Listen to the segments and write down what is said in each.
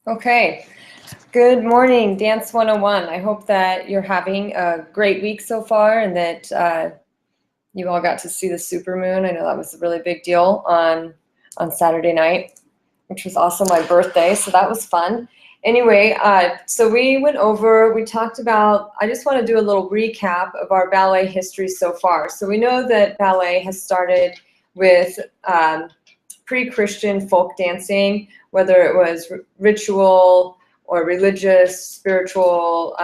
Okay, good morning, Dance 101. I hope that you're having a great week so far and that you all got to see the supermoon. I know that was a really big deal on Saturday night, which was also my birthday, so that was fun. Anyway, so we talked about, I just want to do a little recap of our ballet history so far. So we know that ballet has started with pre-Christian folk dancing, whether it was ritual or religious, spiritual,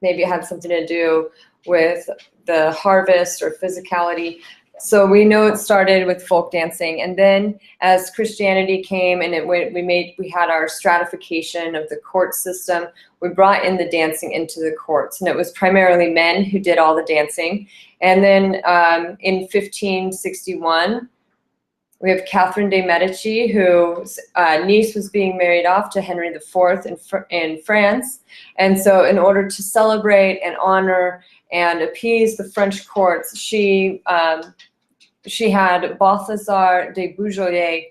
maybe it had something to do with the harvest or physicality. So we know it started with folk dancing, and then as Christianity came and we had our stratification of the court system. We brought in the dancing into the courts, and it was primarily men who did all the dancing. And then in 1561, we have Catherine de' Medici, whose niece was being married off to Henry IV in France. And so in order to celebrate and honor and appease the French courts, she had Balthazar de Beaujolais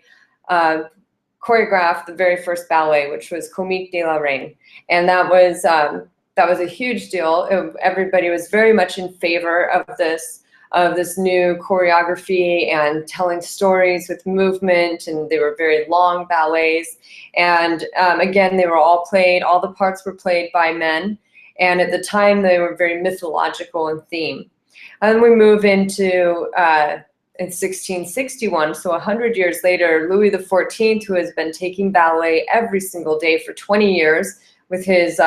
choreograph the very first ballet, which was Comique de la Reine. And that was a huge deal. Everybody was very much in favor of this new choreography and telling stories with movement, and they were very long ballets. And again, all the parts were played by men, and at the time they were very mythological in theme. And we move into in 1661, so 100 years later, Louis XIV, who has been taking ballet every single day for 20 years with his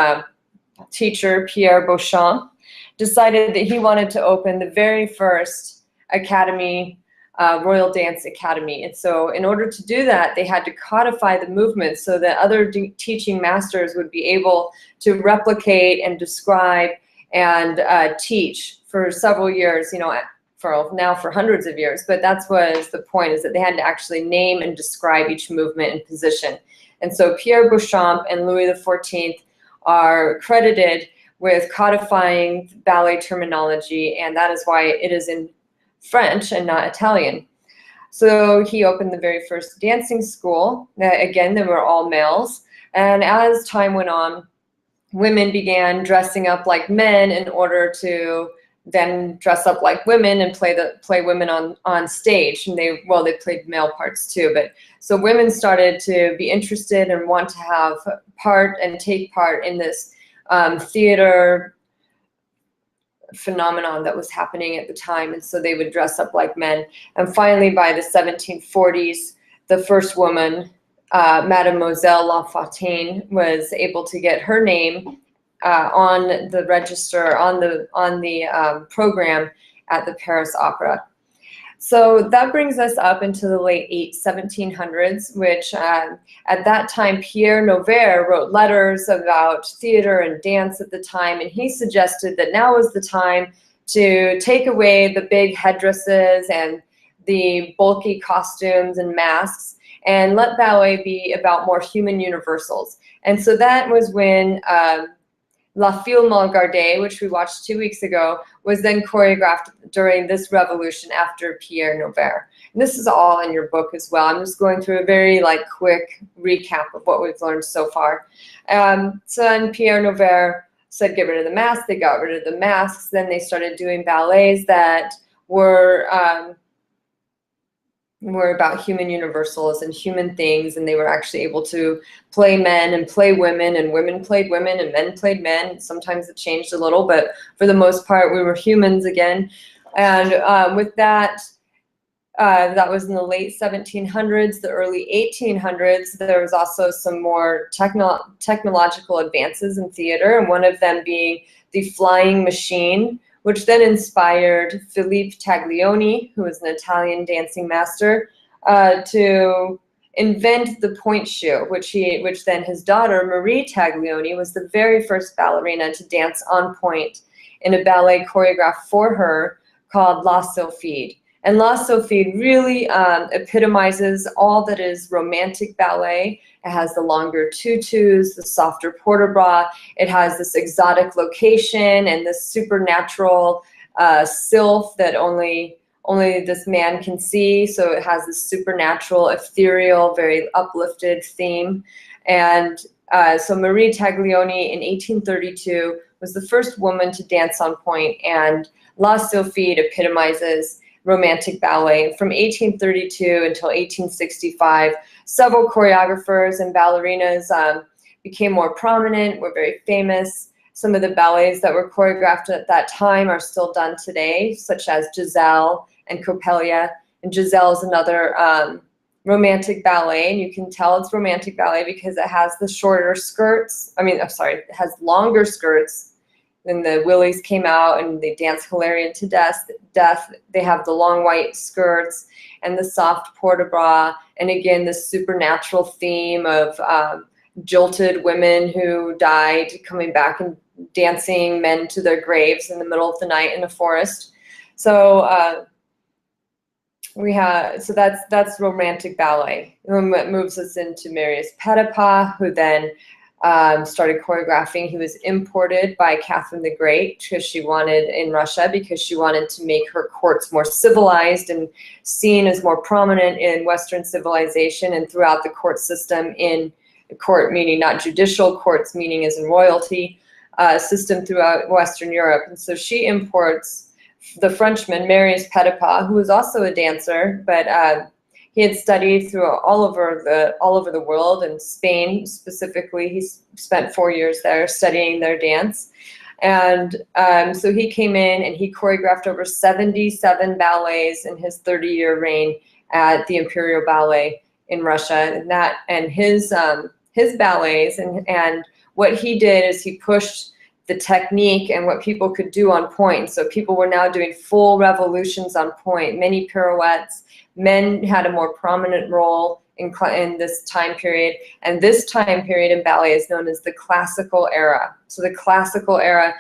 teacher, Pierre Beauchamp, decided that he wanted to open the very first academy, Royal Dance Academy. And so in order to do that, they had to codify the movement so that other teaching masters would be able to replicate and describe and teach for several years, for hundreds of years. But that was the point, is that they had to actually name and describe each movement and position. And so Pierre Beauchamp and Louis XIV are credited with codifying ballet terminology, and that is why it is in French and not Italian. So he opened the very first dancing school. Again, they were all males. And as time went on, women began dressing up like men in order to then dress up like women and play women on stage. And they played male parts too. But so women started to be interested and want to have take part in this theater phenomenon that was happening at the time, and so they would dress up like men. And finally, by the 1740s, the first woman, Mademoiselle Lafontaine, was able to get her name on the register, on the program at the Paris Opera. So that brings us up into the late 1700s, which at that time, Pierre Noverre wrote letters about theater and dance at the time, and he suggested that now was the time to take away the big headdresses and the bulky costumes and masks and let ballet be about more human universals. And so that was when La Fille Malgardée, which we watched 2 weeks ago, was then choreographed during this revolution after Pierre Noverre. And this is all in your book as well. I'm just going through a very quick recap of what we've learned so far. So then Pierre Noverre said get rid of the masks. They got rid of the masks. Then they started doing ballets that were about human universals and human things, and they were actually able to play men and play women, and women played women and men played men. Sometimes it changed a little, but for the most part, we were humans again. And with that, that was in the late 1700s, the early 1800s. There was also some more technological advances in theater, and one of them being the flying machine, which then inspired Philippe Taglioni, who was an Italian dancing master, to invent the point shoe, which then his daughter, Marie Taglioni, was the very first ballerina to dance on point in a ballet choreographed for her called La Sylphide. And La Sylphide really epitomizes all that is romantic ballet. It has the longer tutus, the softer port bras. It has this exotic location and this supernatural sylph that only only this man can see. So it has this supernatural, ethereal, very uplifted theme. And so Marie Taglioni in 1832 was the first woman to dance on pointe, and La Sylphide epitomizes romantic ballet. From 1832 until 1865, several choreographers and ballerinas became more prominent, were very famous. Some of the ballets that were choreographed at that time are still done today, such as Giselle and Coppelia. And Giselle is another romantic ballet, and you can tell it's romantic ballet because it has the shorter skirts. It has longer skirts. Then the willies came out and they danced Hilarion to death. They have the long white skirts and the soft port-de-bras, and again this supernatural theme of jilted women who died coming back and dancing men to their graves in the middle of the night in a forest. So that's romantic ballet. And that moves us into Marius Petipa, who then started choreographing. He was imported by Catherine the Great because she wanted to make her courts more civilized and seen as more prominent in Western civilization and throughout the court system, in court meaning not judicial, courts meaning as in royalty, system throughout Western Europe. And so she imports the Frenchman Marius Petipa, who was also a dancer, but he had studied through all over the world. In Spain specifically, he spent 4 years there studying their dance. And so he came in and he choreographed over 77 ballets in his 30-year reign at the Imperial Ballet in Russia. And his ballets and what he did is he pushed the technique and what people could do on pointe. So people were now doing full revolutions on pointe, many pirouettes. Men had a more prominent role in this time period, and this time period in ballet is known as the classical era. So the classical era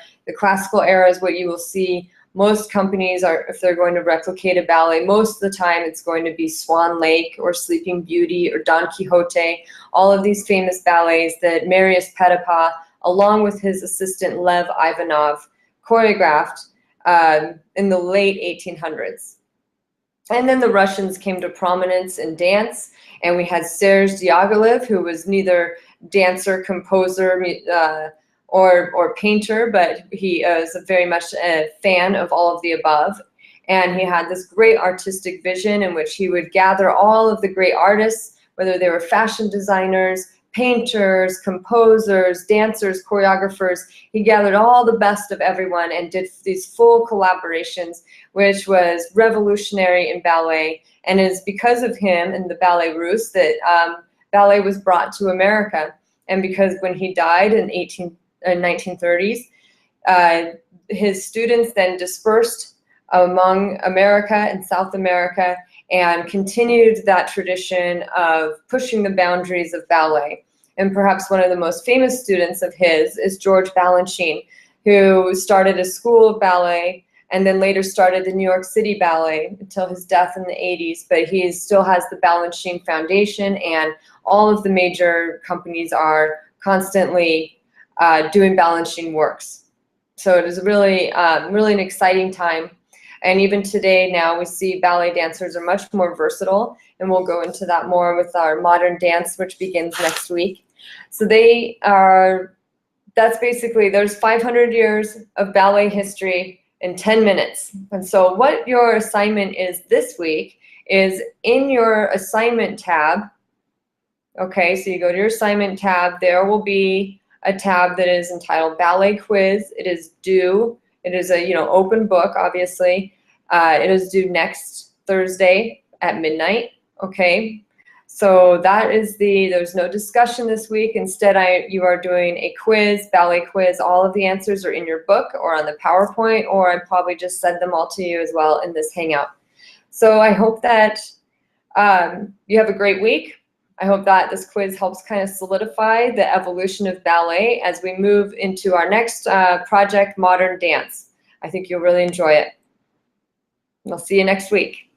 is what you will see most companies are, if they're going to replicate a ballet, most of the time it's going to be Swan Lake or Sleeping Beauty or Don Quixote, all of these famous ballets that Marius Petipa, along with his assistant Lev Ivanov, choreographed in the late 1800s. And then the Russians came to prominence in dance, and we had Serge Diaghilev, who was neither dancer, composer, or painter, but he is very much a fan of all of the above. And he had this great artistic vision in which he would gather all of the great artists, whether they were fashion designers, painters, composers, dancers, choreographers. He gathered all the best of everyone and did these full collaborations, which was revolutionary in ballet. And it is because of him and the Ballet Russe that ballet was brought to America. And because when he died in 1930s, his students then dispersed among America and South America and continued that tradition of pushing the boundaries of ballet. And perhaps one of the most famous students of his is George Balanchine, who started a school of ballet and then later started the New York City Ballet until his death in the 80s. But he still has the Balanchine Foundation, and all of the major companies are constantly doing Balanchine works. So it is really, really an exciting time. And even today now we see ballet dancers are much more versatile, and we'll go into that more with our modern dance, which begins next week. So that's basically, there's 500 years of ballet history in 10 minutes. And so what your assignment is this week is in your assignment tab. Okay, so you go to your assignment tab, there will be a tab that is entitled Ballet Quiz. It is due. It is a open book, obviously. It is due next Thursday at midnight. Okay, so that is there's no discussion this week. Instead, you are doing a quiz, ballet quiz. All of the answers are in your book or on the PowerPoint, or I probably just send them all to you as well in this Hangout. So I hope that you have a great week. I hope that this quiz helps kind of solidify the evolution of ballet as we move into our next project, Modern Dance. I think you'll really enjoy it. And I'll see you next week.